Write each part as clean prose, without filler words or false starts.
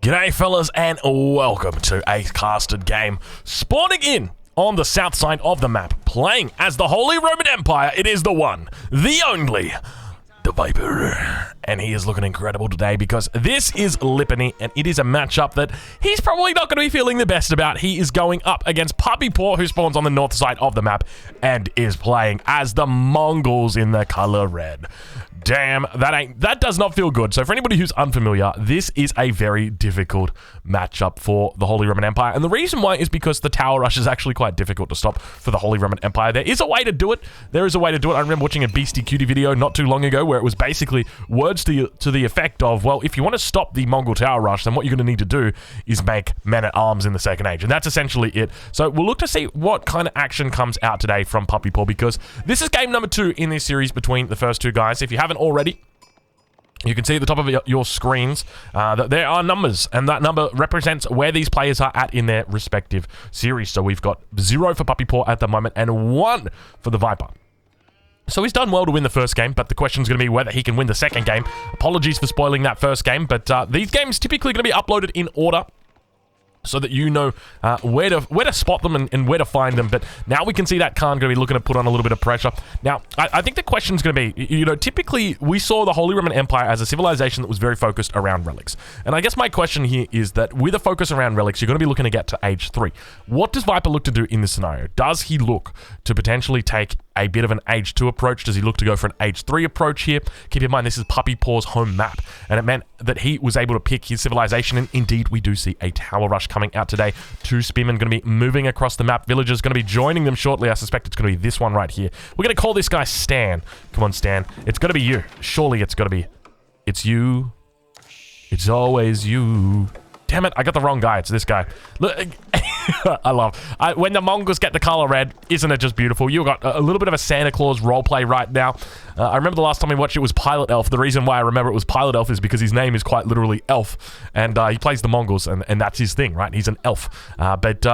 G'day fellas and welcome to a casted game. Spawning in on the south side of the map, playing as the Holy Roman Empire, it is the one, the only, TheViper. And he is looking incredible today because this is Lipany and it is a matchup that he's probably not going to be feeling the best about. He is going up against Puppy Paw, who spawns on the north side of the map and is playing as the Mongols in the color red. Damn, that does not feel good. So for anybody who's unfamiliar, this is a very difficult matchup for the Holy Roman Empire. And the reason why is because the tower rush is actually quite difficult to stop for the Holy Roman Empire. There is a way to do it. There is a way to do it. I remember watching a Beastie Cutie video not too long ago where it was basically words to the effect of, well, if you want to stop the Mongol tower rush, then what you're going to need to do is make men-at-arms in the Second Age. And that's essentially it. So we'll look to see what kind of action comes out today from Puppy Paw, because this is game number 2 in this series between the first two guys. If you haven't already, you can see at the top of your screens that there are numbers, and that number represents where these players are at in their respective series. So we've got 0 for Puppy Paw at the moment and 1 for the Viper. So he's done well to win the first game, but the question is going to be whether he can win the second game. Apologies for spoiling that first game, but these games typically going to be uploaded in order, so that you know where to spot them and where to find them. But now we can see that Khan going to be looking to put on a little bit of pressure. Now, I think the question is going to be, you know, typically we saw the Holy Roman Empire as a civilization that was very focused around relics. And I guess my question here is that with a focus around relics, you're going to be looking to get to Age 3. What does Viper look to do in this scenario? Does he look to potentially take a bit of an Age 2 approach? Does he look to go for an Age 3 approach here? Keep in mind, this is Puppy Paw's home map, and it meant that he was able to pick his civilization, and indeed, we do see a tower rush coming out today. 2 spearmen going to be moving across the map. Villagers going to be joining them shortly. I suspect it's going to be this one right here. We're going to call this guy Stan. Come on, Stan. It's going to be you. Surely it's going to be. It's you. It's always you. Damn it, I got the wrong guy. It's this guy. Look, I love when the Mongols get the color red. Isn't it just beautiful? You got a little bit of a Santa Claus roleplay right now. I remember the last time we watched it was Pilot Elf. The reason why I remember it was Pilot Elf is because his name is quite literally Elf, and he plays the Mongols, and that's his thing, right? He's an elf. But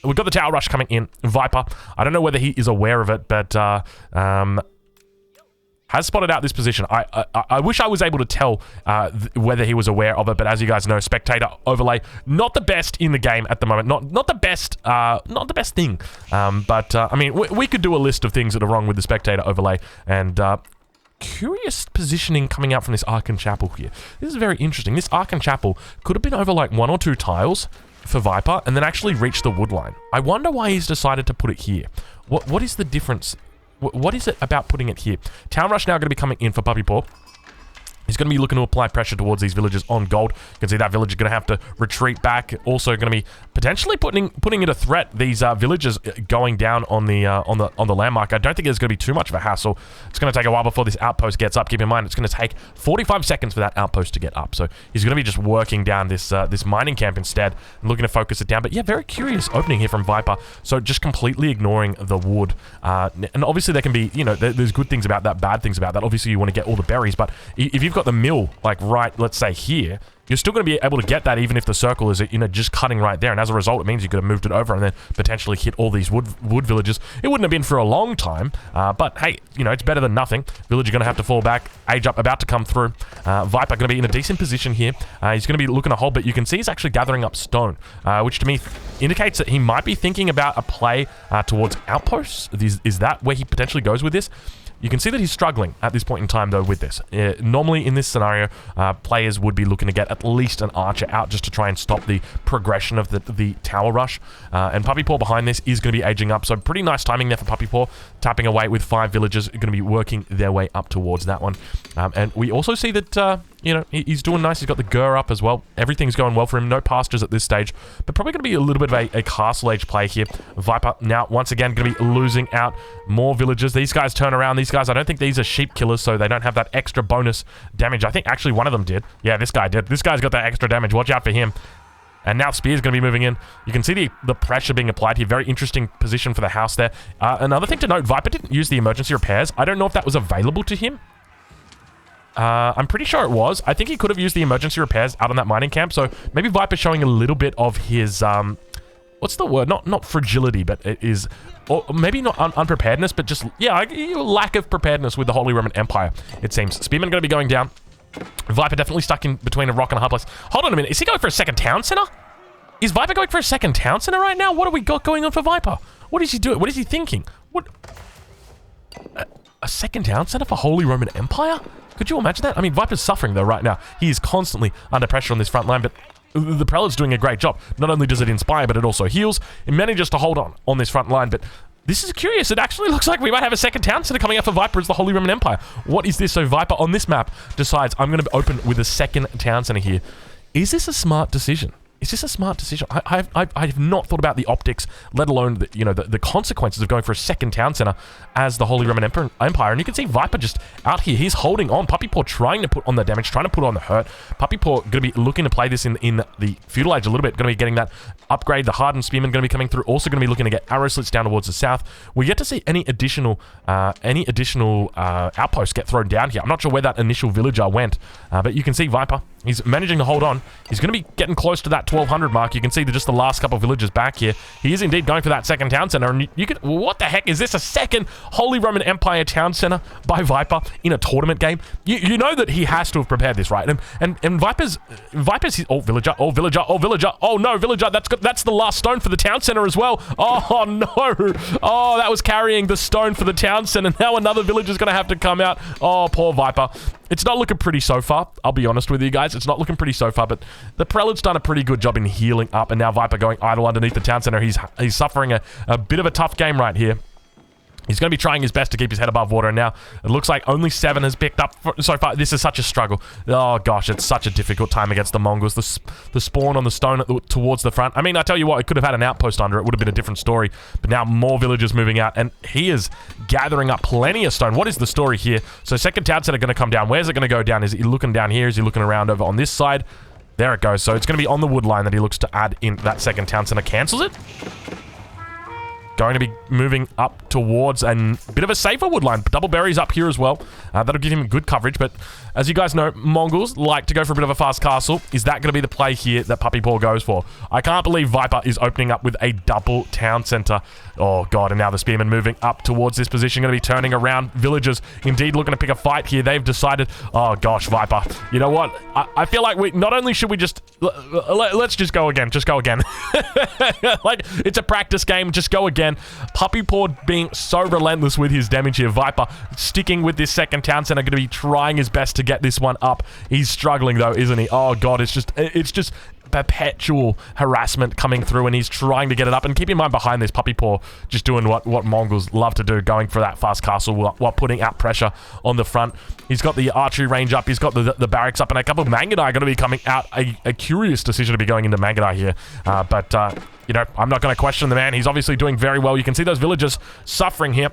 we've got the tower rush coming in. Viper, I don't know whether he is aware of it, but has spotted out this position. I wish I was able to tell whether he was aware of it, but as you guys know, spectator overlay, not the best in the game at the moment. Not the best thing. But I mean, we could do a list of things that are wrong with the spectator overlay, and curious positioning coming out from this Archon Chapel here. This is very interesting. This Archon Chapel could have been over like 1 or 2 tiles for Viper, and then actually reach the wood line. I wonder why he's decided to put it here. What is the difference? What is it about putting it here? Town rush now going to be coming in for Puppy Paw. He's going to be looking to apply pressure towards these villagers on gold. You can see that village is going to have to retreat back. Also going to be potentially putting it a threat. These villagers going down on the landmark. I don't think there's going to be too much of a hassle. It's going to take a while before this outpost gets up. Keep in mind, it's going to take 45 seconds for that outpost to get up. So he's going to be just working down this mining camp instead and looking to focus it down. But yeah, very curious opening here from Viper. So just completely ignoring the wood. And obviously there can be, you know, there's good things about that, bad things about that. Obviously you want to get all the berries, but if you've got the mill, like right, let's say here, you're still going to be able to get that even if the circle is, you know, just cutting right there. And as a result, it means you could have moved it over and then potentially hit all these wood villages. It wouldn't have been for a long time, but hey, you know, it's better than nothing. Villager going to have to fall back. Age up about to come through. Viper going to be in a decent position here. He's going to be looking to hold, but you can see he's actually gathering up stone, which to me indicates that he might be thinking about a play towards outposts. Is that where he potentially goes with this? You can see that he's struggling at this point in time, though, with this. Normally, in this scenario, players would be looking to get at least an archer out just to try and stop the progression of the tower rush. And Puppy Paw behind this is going to be aging up, so pretty nice timing there for Puppy Paw. Tapping away with 5 villagers, going to be working their way up towards that one. And we also see that, you know, he's doing nice. He's got the Gur up as well. Everything's going well for him. No pastures at this stage, but probably going to be a little bit of a castle age play here. Viper now, once again, going to be losing out more villagers. These guys turn around. These guys, I don't think these are sheep killers, so they don't have that extra bonus damage. I think actually one of them did. Yeah, this guy did. This guy's got that extra damage. Watch out for him. And now Spear's going to be moving in. You can see the pressure being applied here. Very interesting position for the house there. Another thing to note, Viper didn't use the emergency repairs. I don't know if that was available to him. I'm pretty sure it was. I think he could have used the emergency repairs out on that mining camp. So maybe Viper showing a little bit of his, what's the word? Not fragility, but it is, or maybe not unpreparedness, but just, yeah, lack of preparedness with the Holy Roman Empire, it seems. Spearman going to be going down. Viper definitely stuck in between a rock and a hard place. Hold on a minute. Is he going for a second town center? Is Viper going for a second town center right now? What have we got going on for Viper? What is he doing? What is he thinking? What? A second town center for Holy Roman Empire? Could you imagine that? I mean, Viper's suffering though right now. He is constantly under pressure on this front line, but the Prelate's doing a great job. Not only does it inspire, but it also heals. It manages to hold on this front line, but this is curious. It actually looks like we might have a second town center coming up for Viper as the Holy Roman Empire. What is this? So Viper on this map decides I'm going to open with a second town center here. Is this a smart decision? Is this a smart decision? I have not thought about the optics, let alone the consequences of going for a second town center as the Holy Roman Empire. And you can see Viper just out here. He's holding on. Puppy Paw trying to put on the damage, trying to put on the hurt. Puppy Paw going to be looking to play this in the Feudal Age a little bit. Going to be getting that upgrade. The Hardened Spearman going to be coming through. Also going to be looking to get arrow slits down towards the south. We get to see any additional outposts get thrown down here. I'm not sure where that initial villager went, but you can see Viper. He's managing to hold on. He's going to be getting close to that 1200 mark. You can see just the last couple of villagers back here. He is indeed going for that second town center. And you can, what the heck is this? A second Holy Roman Empire town center by Viper in a tournament game? You know that he has to have prepared this, right? And Viper's villager. Oh no, villager. That's the last stone for the town center as well. Oh no. Oh, that was carrying the stone for the town center. Now another villager's going to have to come out. Oh, poor Viper. It's not looking pretty so far. I'll be honest with you guys. It's not looking pretty so far, but the Prelate's done a pretty good job in healing up, and now Viper going idle underneath the town center. He's suffering a bit of a tough game right here. He's going to be trying his best to keep his head above water, and now it looks like only 7 has picked up so far. This is such a struggle. Oh gosh, it's such a difficult time against the Mongols. The spawn on the stone towards the front. I mean, I tell you what, it could have had an outpost under it. Would have been a different story. But now more villagers moving out, and he is gathering up plenty of stone. What is the story here? So second town center going to come down. Where's it going to go down? Is he looking down here? Is he looking around over on this side? There it goes. So it's going to be on the wood line that he looks to add in that second town center. Cancels it. Going to be moving up towards a bit of a safer wood line. Double berries up here as well. That'll give him good coverage. But as you guys know, Mongols like to go for a bit of a fast castle. Is that going to be the play here that Puppy Paw goes for? I can't believe Viper is opening up with a double town center. Oh god, and now the Spearman moving up towards this position. Going to be turning around. Villagers indeed looking to pick a fight here. They've decided, oh gosh, Viper. You know what? I feel like not only should we just... let's just go again. Just go again. Like, it's a practice game. Just go again. Puppy Paw being so relentless with his damage here. Viper sticking with this second town center, going to be trying his best to get this one up. He's struggling though, isn't he? Oh god, it's just perpetual harassment coming through, and he's trying to get it up. And keep in mind, behind this, Puppy Paw just doing what Mongols love to do, going for that fast castle while putting out pressure on the front. He's got the archery range up, he's got the barracks up, and a couple of Mangadai are going to be coming out. A curious decision to be going into Mangadai here, but you know, I'm not going to question the man. He's obviously doing very well. You can see those villagers suffering here,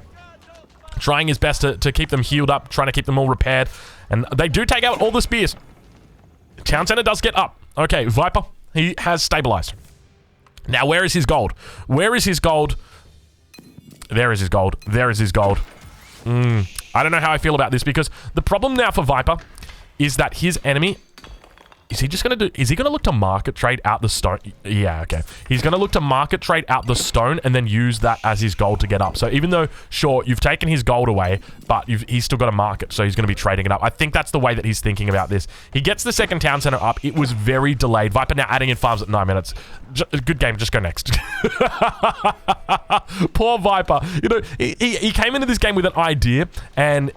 trying his best to keep them healed up, trying to keep them all repaired, and they do take out all the spears. Town center does get up. Okay, Viper, he has stabilized. Now, where is his gold? Where is his gold? There is his gold. There is his gold. I don't know how I feel about this, because the problem now for Viper is that his enemy... Is he just going to do... Is he going to look to market trade out the stone? Yeah, okay. He's going to look to market trade out the stone and then use that as his gold to get up. So even though, sure, you've taken his gold away, but he's still got a market, so he's going to be trading it up. I think that's the way that he's thinking about this. He gets the second town center up. It was very delayed. Viper now adding in farms at 9 minutes. Good game. Just go next. Poor Viper. You know, he came into this game with an idea, and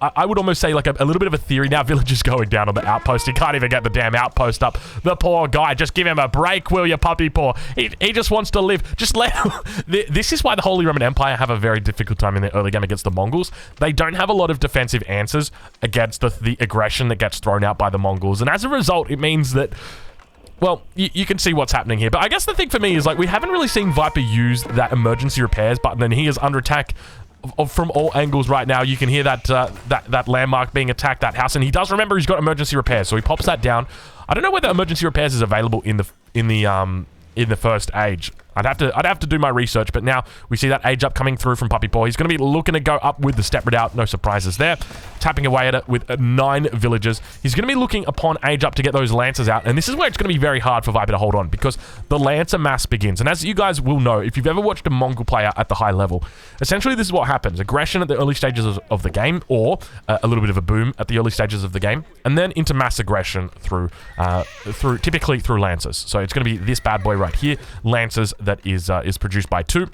I would almost say like a little bit of a theory. Now villagers going down on the outpost. He can't even get the damn outpost up. The poor guy. Just give him a break, will you, Puppy Paw? He just wants to live. Just let him. This is why the Holy Roman Empire have a very difficult time in the early game against the Mongols. They don't have a lot of defensive answers against the aggression that gets thrown out by the Mongols, and as a result, it means that, well, you can see what's happening here. But I guess the thing for me is, like, we haven't really seen Viper use that emergency repairs button, and he is under attack from all angles right now. You can hear that that landmark being attacked, that house, and he does remember he's got emergency repairs, so he pops that down. I don't know whether emergency repairs is available in the first age. I'd have to do my research, but now we see that age up coming through from Puppy Paw. He's going to be looking to go up with the step redoubt. No surprises there. Tapping away at it with 9 villagers. He's going to be looking upon age up to get those lancers out, and this is where it's going to be very hard for Viper to hold on because the lancer mass begins. And as you guys will know, if you've ever watched a Mongol player at the high level, essentially this is what happens. Aggression at the early stages of the game, or a little bit of a boom at the early stages of the game, and then into mass aggression typically through lancers. So it's going to be this bad boy right here, lancers, that is produced by 2.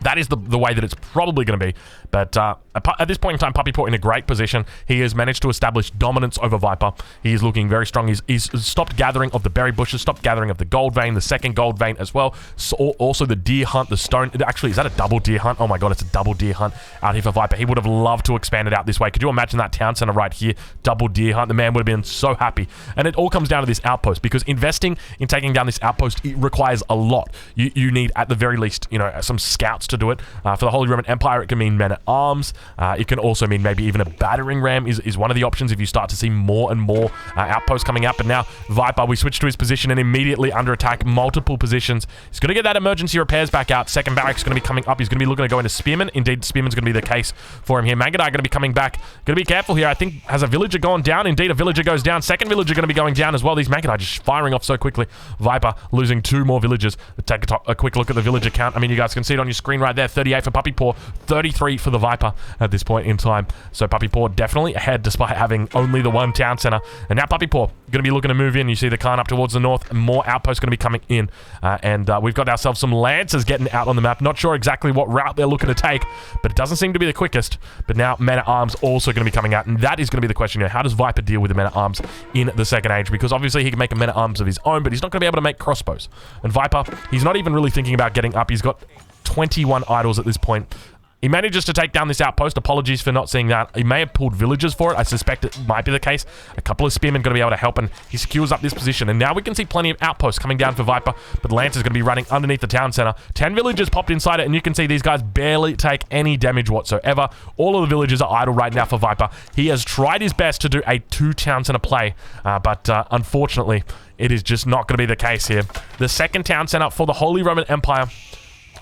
That is the way that it's probably going to be. But at this point in time, Puppy Paw in a great position. He has managed to establish dominance over Viper. He is looking very strong. He's stopped gathering of the berry bushes, stopped gathering of the gold vein, the second gold vein as well. So also the deer hunt, the stone. Actually, is that a double deer hunt? Oh my god, it's a double deer hunt out here for Viper. He would have loved to expand it out this way. Could you imagine that town center right here? Double deer hunt. The man would have been so happy. And it all comes down to this outpost, because investing in taking down this outpost, it requires a lot. You need, at the very least, you know, some scouts to do it. For the Holy Roman Empire, it can mean men-at-arms. It can also mean maybe even a battering ram is one of the options if you start to see more and more outposts coming up. But now, Viper, we switch to his position and immediately under attack, multiple positions. He's going to get that emergency repairs back out. Second barrack's going to be coming up. He's going to be looking to go into Spearman. Indeed, Spearman's going to be the case for him here. Mangadai going to be coming back. Going to be careful here. I think, has a villager gone down? Indeed, a villager goes down. Second villager going to be going down as well. These Mangadai just firing off so quickly. Viper losing 2 more villagers. Take a quick look at the villager count. I mean, you guys can see it on your screen right there. 38 for Puppy Paw, 33 for the Viper at this point in time. So Puppy Paw definitely ahead despite having only the 1 town center. And now Puppy Paw going to be looking to move in. You see the Khan up towards the north, and more outposts going to be coming in. And we've got ourselves some lancers getting out on the map. Not sure exactly what route they're looking to take, but it doesn't seem to be the quickest. But now men-at-arms also going to be coming out, and that is going to be the question here. How does Viper deal with the men-at-arms in the second age? Because obviously he can make a men-at-arms of his own, but he's not going to be able to make crossbows. And Viper, he's not even really thinking about getting up. He's got 21 idols at this point. He manages to take down this outpost. Apologies for not seeing that. He may have pulled villagers for it. I suspect it might be the case. A couple of spearmen going to be able to help, and he secures up this position. And now we can see plenty of outposts coming down for Viper, but Lancer's going to be running underneath the town center. 10 villagers popped inside it, and you can see these guys barely take any damage whatsoever. All of the villagers are idle right now for Viper. He has tried his best to do a 2 town center play, but unfortunately, it is just not going to be the case here. The second town center for the Holy Roman Empire.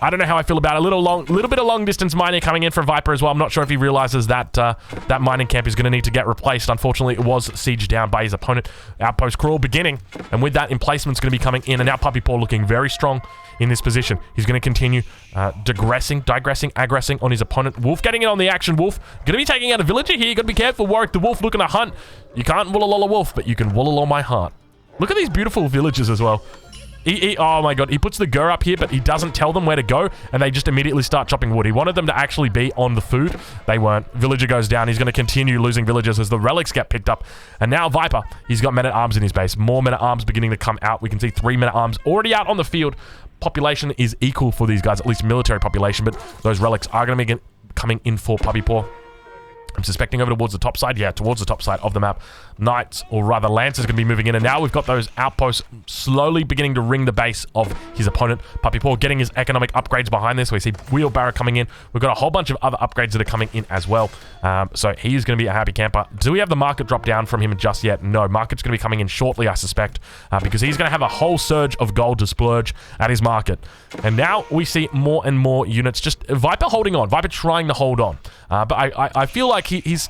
I don't know how I feel about it. A little bit of long-distance mining coming in from Viper as well. I'm not sure if he realizes that that mining camp is going to need to get replaced. Unfortunately, it was sieged down by his opponent. Outpost crawl beginning, and with that, emplacement's going to be coming in, and now Puppy Paw looking very strong in this position. He's going to continue digressing, aggressing on his opponent. Wolf getting in on the action. Wolf going to be taking out a villager here. You got to be careful, Warwick. The Wolf looking to hunt. You can't woololol a wolf, but you can woololol my heart. Look at these beautiful villagers as well. Oh my god, he puts the gur up here, but he doesn't tell them where to go, and they just immediately start chopping wood. He wanted them to actually be on the food. They weren't. Villager goes down. He's going to continue losing villagers as the relics get picked up. And now Viper, he's got men-at-arms in his base. More men-at-arms beginning to come out. We can see 3 men-at-arms already out on the field. Population is equal for these guys, at least military population, but those relics are going to be coming in for Puppy Paw. I'm suspecting over towards the top side. Yeah, towards the top side of the map. Knights, or rather Lancers, going to be moving in. And now we've got those outposts slowly beginning to ring the base of his opponent. Puppy Paw getting his economic upgrades behind this. We see Wheelbarrow coming in. We've got a whole bunch of other upgrades that are coming in as well. So he's going to be a happy camper. Do we have the market drop down from him just yet? No. Market's going to be coming in shortly, I suspect. Because he's going to have a whole surge of gold to splurge at his market. And now we see more and more units. Just Viper holding on. Viper trying to hold on. But I feel like he's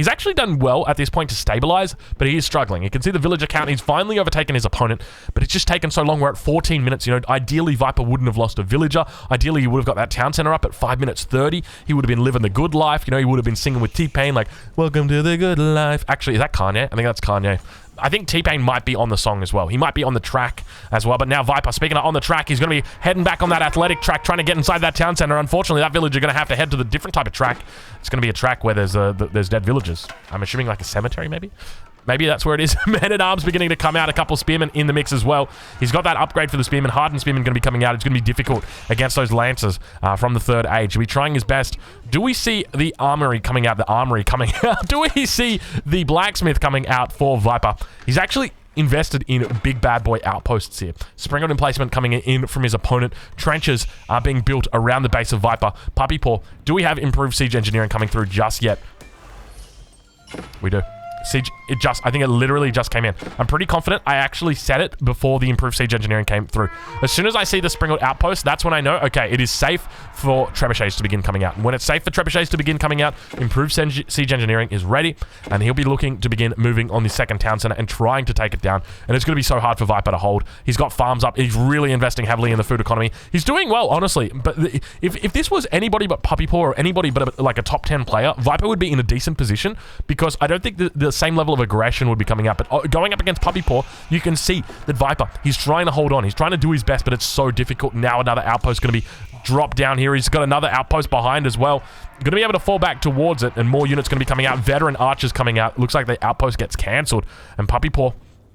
actually done well at this point to stabilize, but he is struggling. You can see the villager count. He's finally overtaken his opponent, but it's just taken so long. We're at 14 minutes. You know, ideally, Viper wouldn't have lost a villager. Ideally, he would have got that town center up at 5 minutes 30. He would have been living the good life. You know, he would have been singing with T-Pain, like, welcome to the good life. Actually, is that Kanye? I think that's Kanye. I think T-Pain might be on the song as well. He might be on the track as well. But now Viper, speaking of on the track, he's going to be heading back on that athletic track, trying to get inside that town center. Unfortunately, that villager going to have to head to the different type of track. It's going to be a track where there's dead villagers. I'm assuming like a cemetery, maybe? Maybe that's where it is. Men-at-arms beginning to come out. A couple spearmen in the mix as well. He's got that upgrade for the spearmen. Hardened spearmen going to be coming out. It's going to be difficult against those lancers from the third age. He'll be trying his best. Do we see the armory coming out? The armory coming out? Do we see the blacksmith coming out for Viper? He's actually invested in big bad boy outposts here. Spring on emplacement coming in from his opponent. Trenches are being built around the base of Viper. Puppy Paw. Do we have improved siege engineering coming through just yet? We do. Siege I think it literally just came in. I'm pretty confident I actually said it before the improved siege engineering came through. As soon as I see the sprinkled outpost, that's when I know, okay, it is safe for trebuchets to begin coming out. And when it's safe for trebuchets to begin coming out, improved siege engineering is ready, and he'll be looking to begin moving on the second town center and trying to take it down. And it's going to be so hard for Viper to hold. He's got farms up. He's really investing heavily in the food economy. He's doing well, honestly. But if this was anybody but Puppy Paw or anybody but like a top 10 player, Viper would be in a decent position, because I don't think the same level of aggression would be coming up. But going up against Puppy Paw, you can see that Viper, he's trying to hold on. He's trying to do his best, but it's so difficult. Now another outpost going to be dropped down here. He's got another outpost behind as well. Going to be able to fall back towards it, and more units going to be coming out. Veteran archers coming out. Looks like the outpost gets cancelled, and Puppy Paw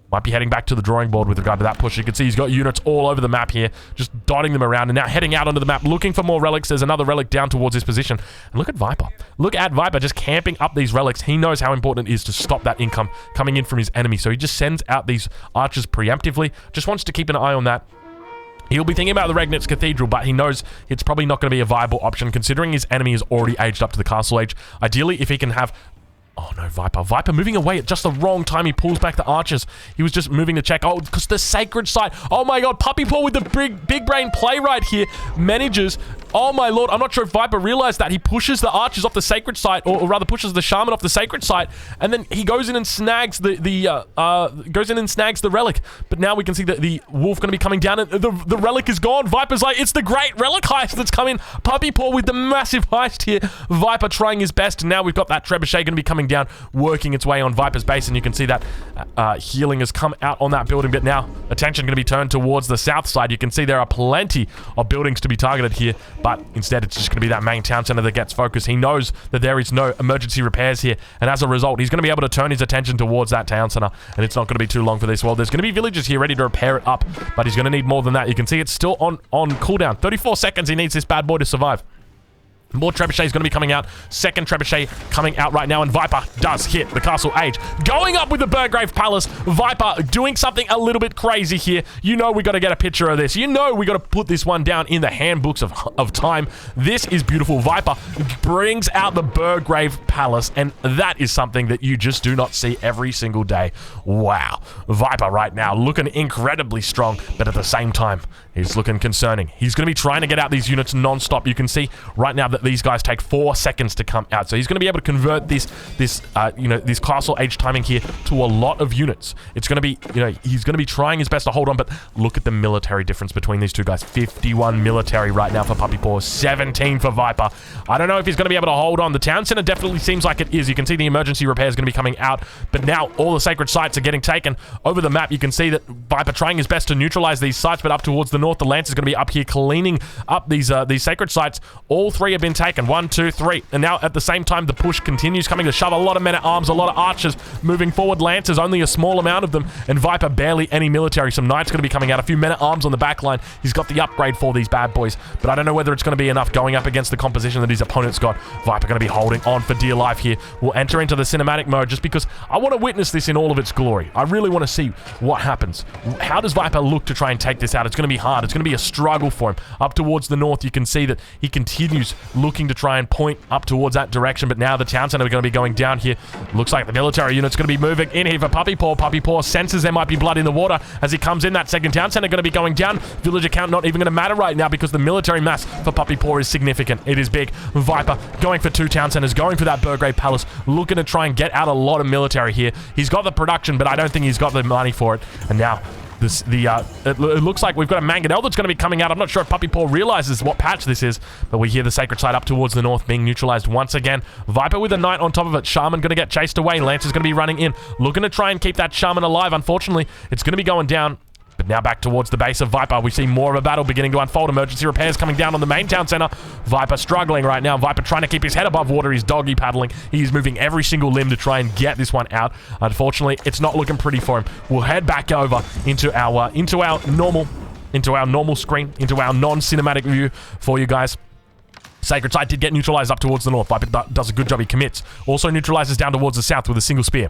might be heading back to the drawing board with regard to that push. You can see he's got units all over the map here, just dotting them around, and now heading out onto the map, looking for more relics. There's another relic down towards his position. And look at Viper. Look at Viper just camping up these relics. He knows how important it is to stop that income coming in from his enemy, so he just sends out these archers preemptively. Just wants to keep an eye on that. He'll be thinking about the Regnitz Cathedral, but he knows it's probably not going to be a viable option, considering his enemy is already aged up to the castle age. Ideally, if he can have... Oh no, Viper. Viper moving away at just the wrong time. He pulls back the archers. He was just moving to check. Oh, because the sacred site. Oh my god, Puppy Paw with the big brain play right here manages. Oh my lord, I'm not sure if Viper realized that. He pushes the archers off the sacred site, or rather pushes the shaman off the sacred site, and then he goes in and snags the relic. But now we can see that the wolf going to be coming down, and the relic is gone. Viper's like, it's the great relic heist that's coming. Puppy Paw with the massive heist here. Viper trying his best, and now we've got that trebuchet going to be coming down, working its way on Viper's base, and you can see that healing has come out on that building. But now attention going to be turned towards the south side. You can see there are plenty of buildings to be targeted here, but instead it's just going to be that main town center that gets focused. He knows that there is no emergency repairs here, and as a result he's going to be able to turn his attention towards that town center, and it's not going to be too long for this. Well, there's going to be villagers here ready to repair it up, but he's going to need more than that. You can see it's still on cooldown. 34 seconds he needs this bad boy to survive. More trebuchet is going to be coming out. Second trebuchet coming out right now, and Viper does hit the castle age. Going up with the Burgrave Palace. Viper doing something a little bit crazy here. You know we got to get a picture of this. You know we got to put this one down in the handbooks of time. This is beautiful. Viper brings out the Burgrave Palace, and that is something that you just do not see every single day. Wow. Viper right now looking incredibly strong, but at the same time, he's looking concerning. He's going to be trying to get out these units non-stop. You can see right now that these guys take 4 seconds to come out. So he's going to be able to convert this castle age timing here to a lot of units. It's going to be, he's going to be trying his best to hold on, but look at the military difference between these two guys. 51 military right now for Puppy Paw, 17 for Viper. I don't know if he's going to be able to hold on. The town center definitely seems like it is. You can see the emergency repair is going to be coming out, but now all the sacred sites are getting taken over the map. You can see that Viper trying his best to neutralize these sites, but up towards the north, the Lance is going to be up here cleaning up these sacred sites. All 3 have been taken. 1, 2, 3. And now at the same time, the push continues coming to shove. A lot of men-at-arms, a lot of archers moving forward. Lancers, only a small amount of them. And Viper, barely any military. Some knights going to be coming out. A few men-at-arms on the back line. He's got the upgrade for these bad boys. But I don't know whether it's going to be enough going up against the composition that his opponent's got. Viper going to be holding on for dear life here. We'll enter into the cinematic mode just because I want to witness this in all of its glory. I really want to see what happens. How does Viper look to try and take this out? It's going to be hard. It's going to be a struggle for him. Up towards the north, you can see that he continues looking to try and point up towards that direction, but now the town center are going to be going down here. Looks like the military unit's going to be moving in here for Puppy Paw. Puppy Paw senses there might be blood in the water as he comes in. That second town center going to be going down. Villager count not even going to matter right now because the military mass for Puppy Paw is significant. It is big. Viper going for 2 town centers, going for that Burgrave Palace, looking to try and get out a lot of military here. He's got the production, but I don't think he's got the money for it. And now it looks like we've got a Mangonel that's going to be coming out. I'm not sure if Puppy Paw realizes what patch this is, but we hear the sacred site up towards the north being neutralized once again. Viper with a knight on top of it. Shaman going to get chased away. Lancer's going to be running in, looking to try and keep that Shaman alive. Unfortunately, it's going to be going down. But now back towards the base of Viper, we see more of a battle beginning to unfold. Emergency repairs coming down on the main town center. Viper struggling right now. Viper trying to keep his head above water. He's doggy paddling. He's moving every single limb to try and get this one out. Unfortunately, it's not looking pretty for him. We'll head back over into our normal screen, into our non-cinematic view for you guys. Sacred Side did get neutralized up towards the north. Viper does a good job. He commits. Also neutralizes down towards the south with a single spear.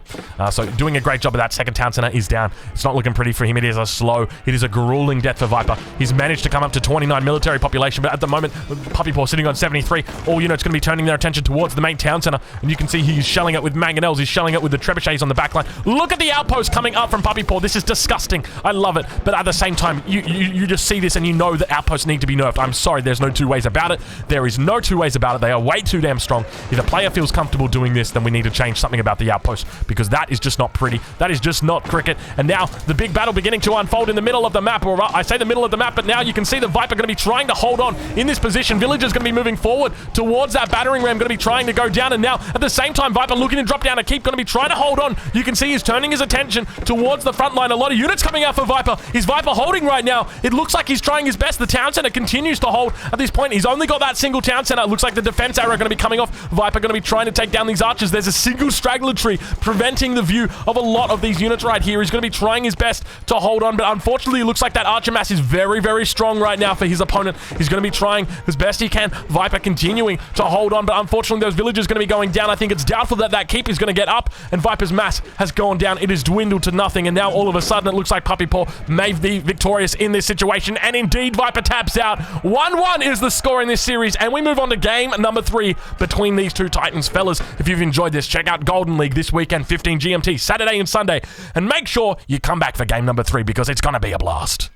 So doing a great job of that. Second town center is down. It's not looking pretty for him. It is a grueling death for Viper. He's managed to come up to 29 military population, but at the moment, Puppy Paw sitting on 73. All units going to be turning their attention towards the main town center, and you can see he's shelling it with mangonels. He's shelling it with the trebuchets on the backline. Look at the outpost coming up from Puppy Paw. This is disgusting. I love it, but at the same time, you just see this and you know that outposts need to be nerfed. I'm sorry, there's no two ways about it. There is no two ways about it. They are way too damn strong. If a player feels comfortable doing this, then we need to change something about the outpost, because that is just not pretty. That is just not cricket. And now the big battle beginning to unfold in the middle of the map, or I say the middle of the map, but now you can see the Viper going to be trying to hold on in this position. Villagers going to be moving forward towards that battering ram, going to be trying to go down, and now at the same time Viper looking to drop down a keep, going to be trying to hold on. You can see he's turning his attention towards the front line. A lot of units coming out for Viper. Is Viper holding right now? It looks like he's trying his best. The town center continues to hold at this point. He's only got that single town center. It looks like the defense arrow going to be coming off. Viper going to be trying to take down these archers. There's a single straggler tree preventing the view of a lot of these units right here. He's going to be trying his best to hold on, but unfortunately it looks like that archer mass is very, very strong right now for his opponent. He's going to be trying as best he can. Viper continuing to hold on, but unfortunately those villagers are going to be going down. I think it's doubtful that that keep is going to get up, and Viper's mass has gone down. It has dwindled to nothing, and now all of a sudden it looks like Puppy Paw may be victorious in this situation, and indeed Viper taps out. 1-1 is the score in this series, and we move on to game number 3 between these two titans. Fellas, if you've enjoyed this, check out Golden League this weekend, 15 GMT, Saturday and Sunday, and make sure you come back for game number 3, because it's going to be a blast.